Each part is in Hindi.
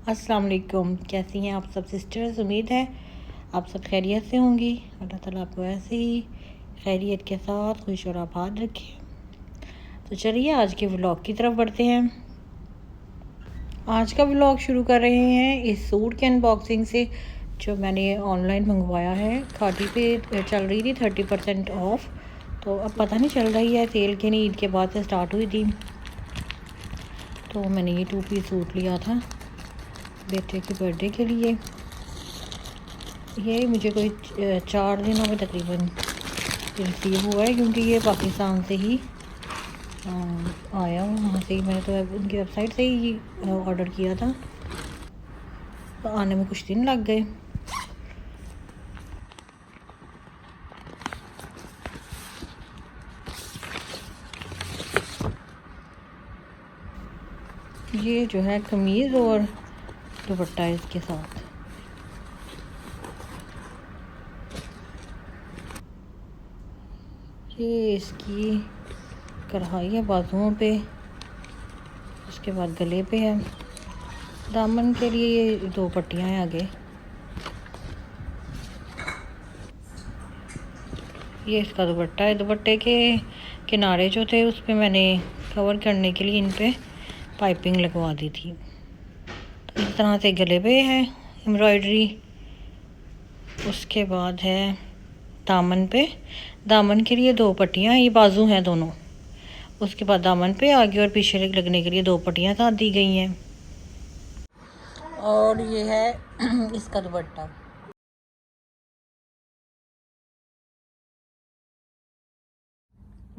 अस्सलाम वालेकुम। कैसी हैं आप सब सिस्टर्स? उम्मीद है आप सब खैरियत से होंगी। अल्लाह ताला आपको ऐसे ही खैरियत के साथ खुश और आबाद रखे। तो चलिए आज के व्लॉग की तरफ बढ़ते हैं। आज का व्लॉग शुरू कर रहे हैं इस सूट के अनबॉक्सिंग से जो मैंने ऑनलाइन मंगवाया है। खाटी पे चल रही थी 30% ऑफ, तो अब पता नहीं चल रही है सेल के नहीं, ईद के बाद से स्टार्ट हुई थी। तो मैंने ये 2 पीस सूट लिया था बेटे के बर्थडे के लिए। ये मुझे कोई 4 दिनों में तकरीबन रिसीव हुआ है, क्योंकि ये पाकिस्तान से ही आया। वहाँ से ही मैंने तो उनकी वेबसाइट से ही ऑर्डर किया था, तो आने में कुछ दिन लग गए। ये जो है कमीज़ और दुपट्टा इसके साथ। ये इसकी कढ़ाई है बाजुओं पे, उसके बाद गले पे है। दामन के लिए ये 2 पट्टियाँ हैं आगे। ये इसका दुपट्टा है। दुपट्टे के किनारे जो थे उस पे मैंने कवर करने के लिए इन पे पाइपिंग लगवा दी थी। तो इस तरह से गले पे है एम्ब्रॉयडरी। उसके बाद है दामन पे। दामन के लिए 2 पट्टियाँ, ये बाजू हैं दोनों। उसके बाद दामन पे आगे और पीछे लगने के लिए 2 पट्टियाँ साथ दी गई हैं। और ये है इसका दुपट्टा।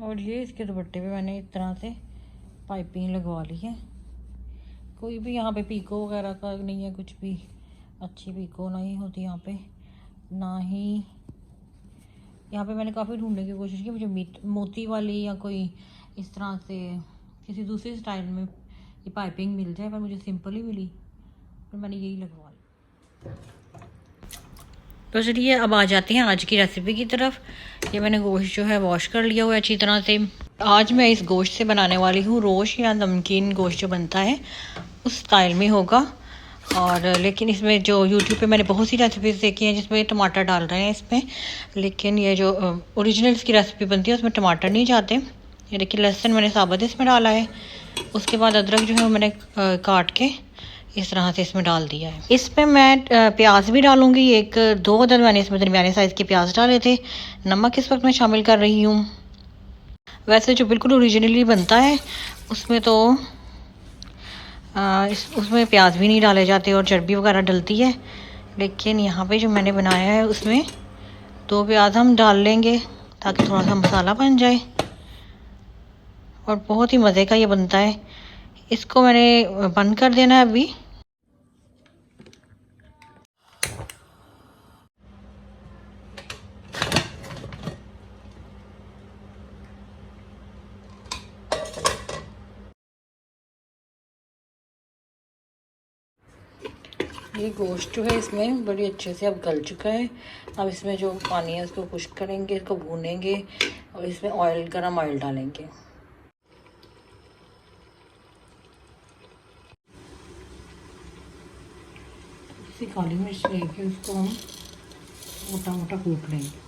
और ये इसके दुपट्टे पे मैंने इस तरह से पाइपिंग लगवा ली है। कोई भी यहाँ पे पीको वगैरह का नहीं है, कुछ भी अच्छी पीको नहीं होती यहाँ पे, ना ही यहाँ पे मैंने काफ़ी ढूंढने की कोशिश की मुझे मोती वाली या कोई इस तरह से किसी दूसरे स्टाइल में ये पाइपिंग मिल जाए, पर मुझे सिंपल ही मिली, फिर मैंने यही लगवा ली। तो चलिए अब आ जाते हैं आज की रेसिपी की तरफ। ये मैंने गोश्त जो है वॉश कर लिया हुआ है अच्छी तरह से। आज मैं इस गोश्त से बनाने वाली हूँ रोश या नमकीन गोश्त जो बनता है उस स्टाइल में होगा। और लेकिन इसमें जो यूट्यूब पे मैंने बहुत सी रेसिपीज़ देखी हैं जिसमें टमाटर डाल रहे हैं इसमें, लेकिन ये जो ओरिजिनल इसकी रेसिपी बनती है उसमें टमाटर नहीं जाते। ये देखिए लहसुन मैंने साबुत इसमें डाला है। उसके बाद अदरक जो है वो मैंने काट के इस तरह से इसमें डाल दिया है। इसमें मैं प्याज भी डालूँगी, 1-2 अदद मैंने इसमें दरमियाने साइज़ के प्याज डाले थे। नमक इस वक्त मैं शामिल कर रही हूँ। वैसे जो बिल्कुल ओरिजिनली बनता है उसमें तो उसमें प्याज भी नहीं डाले जाते और चर्बी वगैरह डलती है, लेकिन यहाँ पे जो मैंने बनाया है उसमें 2 प्याज हम डाल लेंगे ताकि थोड़ा सा मसाला बन जाए। और बहुत ही मज़े का ये बनता है। इसको मैंने बंद कर देना है अभी। ये गोश्त जो है इसमें बड़ी अच्छे से अब गल चुका है। अब इसमें जो पानी है उसको खुश्क करेंगे, इसको भूनेंगे और इसमें ऑयल, गरम ऑयल डालेंगे। इसी काली मिर्च लेके उसको हम मोटा मोटा कूट लेंगे।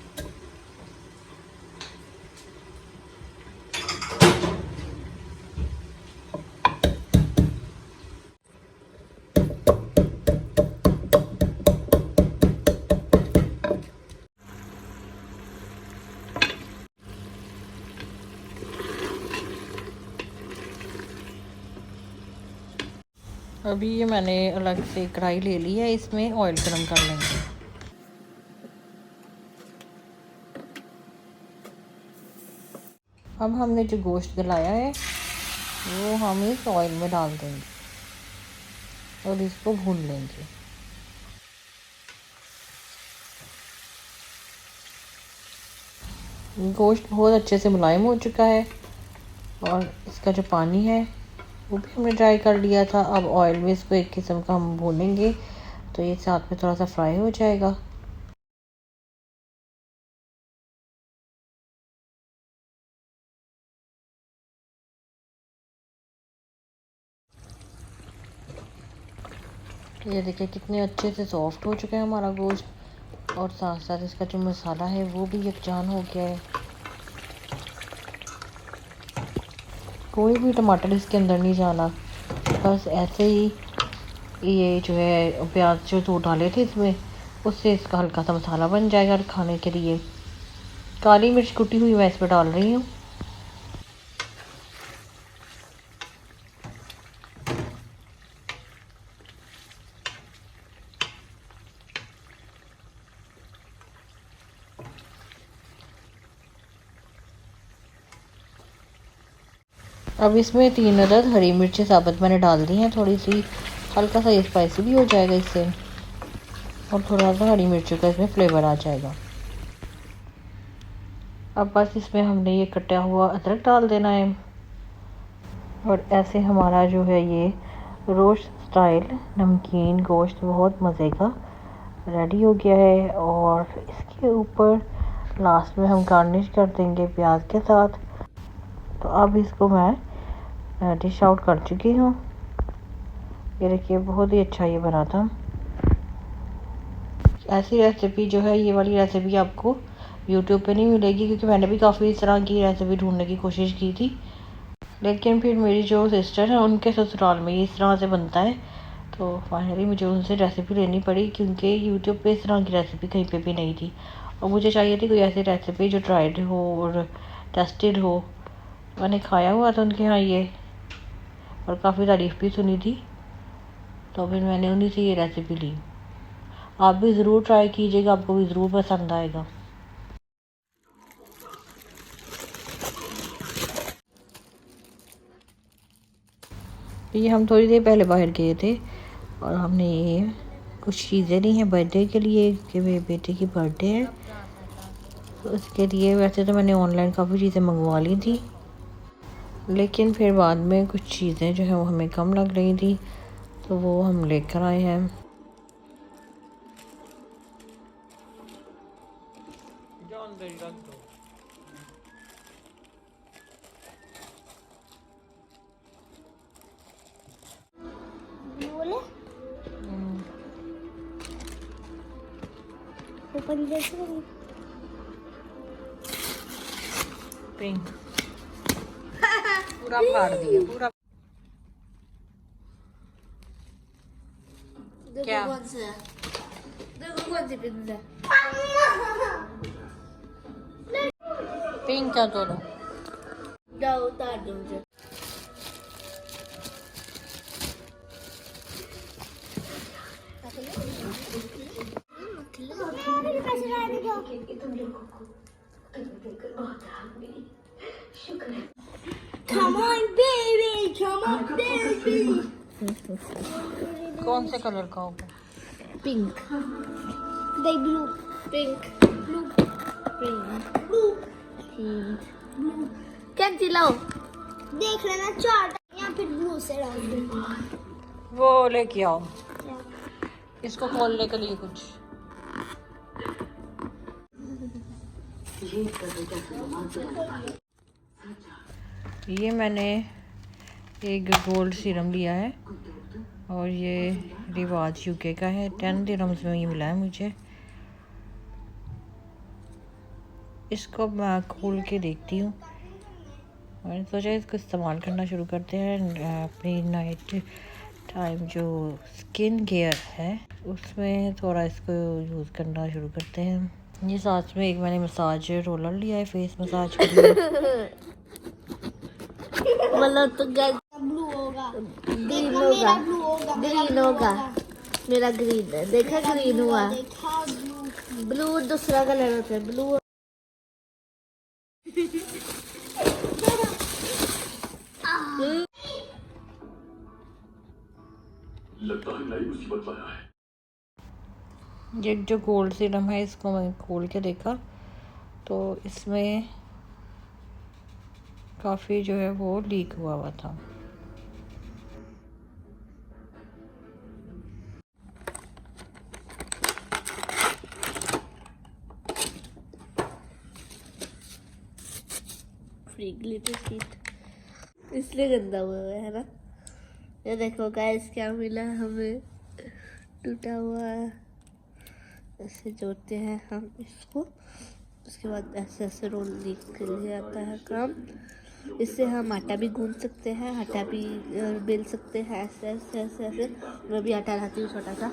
अभी ये मैंने अलग से कढ़ाई ले ली है, इसमें ऑयल गरम कर लेंगे। अब हमने जो गोश्त गलाया है वो हम इस ऑयल में डाल देंगे और इसको भून लेंगे। गोश्त बहुत अच्छे से मुलायम हो चुका है और इसका जो पानी है वो भी हमने ड्राई कर लिया था। अब ऑयल में इसको एक किस्म का हम भूनेंगे तो ये साथ में थोड़ा सा फ्राई हो जाएगा। ये देखिए कितने अच्छे से सॉफ्ट हो चुका है हमारा गोश्त और साथ साथ इसका जो मसाला है वो भी यकजान हो गया है। कोई भी टमाटर इसके अंदर नहीं जाना, बस ऐसे ही ये जो है प्याज जो दो डाले थे इसमें, उससे इसका हल्का सा मसाला बन जाएगा खाने के लिए। काली मिर्च कुटी हुई मैं इसमें डाल रही हूँ। अब इसमें 3 अदद हरी मिर्ची साबुत मैंने डाल दी हैं, थोड़ी सी हल्का सा ये स्पाइसी भी हो जाएगा इससे और थोड़ा सा हरी मिर्ची का इसमें फ्लेवर आ जाएगा। अब बस इसमें हमने ये कटा हुआ अदरक डाल देना है और ऐसे हमारा जो है ये रोस्ट स्टाइल नमकीन गोश्त बहुत मज़े का रेडी हो गया है। और इसके ऊपर लास्ट में हम गार्निश कर देंगे प्याज के साथ। तो अब इसको मैं डिश आउट कर चुकी हूँ। ये देखिए बहुत ही अच्छा ये बना था। ऐसी रेसिपी जो है, ये वाली रेसिपी आपको यूट्यूब पे नहीं मिलेगी, क्योंकि मैंने भी काफ़ी इस तरह की रेसिपी ढूंढने की कोशिश की थी, लेकिन फिर मेरी जो सिस्टर है उनके ससुराल में इस तरह से बनता है, तो फाइनली मुझे उनसे रेसिपी लेनी पड़ी, क्योंकि यूट्यूब पे इस तरह की रेसिपी कहीं पे भी नहीं थी और मुझे चाहिए थी कोई ऐसी रेसिपी जो ट्राइड हो और टेस्टेड हो। मैंने खाया हुआ था उनके यहाँ ये और काफ़ी तारीफ़ भी सुनी थी, तो फिर मैंने उन्हीं से ये रेसिपी ली। आप भी ज़रूर ट्राई कीजिएगा, आपको भी ज़रूर पसंद आएगा। ये हम थोड़ी देर पहले बाहर गए थे और हमने ये कुछ चीज़ें ली हैं बर्थडे के लिए, कि मेरे बेटे की बर्थडे है, तो उसके लिए वैसे तो मैंने ऑनलाइन काफ़ी चीज़ें मंगवा ली थी, लेकिन फिर बाद में कुछ चीज़ें जो है वो हमें कम लग रही थी, तो वो हम लेकर आए हैं। पिंक पूरा फाड़ दिया पूरा। क्या कौन सा पिज्जा? पिंक क्या दोनों? जाओ उतार दो मुझे। Come on baby, come on baby. कौन से कलर का होगा? Pink. They blue. Pink. Blue. Pink. Blue. Pink. Blue. क्या चिल्लाओ? देख लेना चार्ट या फिर ब्लू से डाल दो। वो लेके आओ, इसको खोलने के लिए कुछ। ये मैंने एक गोल्ड सीरम लिया है और ये रिवाज यूके का है, 10 दिरहम्स में ये मिला है मुझे। इसको मैं खोल के देखती हूँ। मैंने सोचा इसको इस्तेमाल करना शुरू करते हैं अपनी नाइट टाइम जो स्किन केयर है उसमें थोड़ा इसको यूज़ करना शुरू करते हैं। ये साथ में एक मैंने मसाज रोलर लिया है फेस मसाज के लिए। मतलब तो ब्लू होगा, ग्रीन होगा, ग्रीन होगा। मेरा ग्रीन है, देखा ग्रीन हुआ। ब्लू दूसरा कलर होता है, ब्लू। लगता है नई मुसीबत लाया है। ये जो गोल्ड सीरम है इसको मैं खोल के देखा तो इसमें काफ़ी जो है वो लीक हुआ था। फ्री ग्लिटर शीट इसलिए गंदा हुआ है ना। ये देखो गाइस क्या मिला हमें। टूटा हुआ है, ऐसे जोड़ते हैं हम इसको। उसके बाद ऐसे ऐसे रोल निकल जाता है काम। इससे हम आटा भी गूंद सकते हैं, आटा भी बेल सकते हैं, ऐसे ऐसे ऐसे ऐसे। मैं भी आटा लाती हूँ छोटा सा।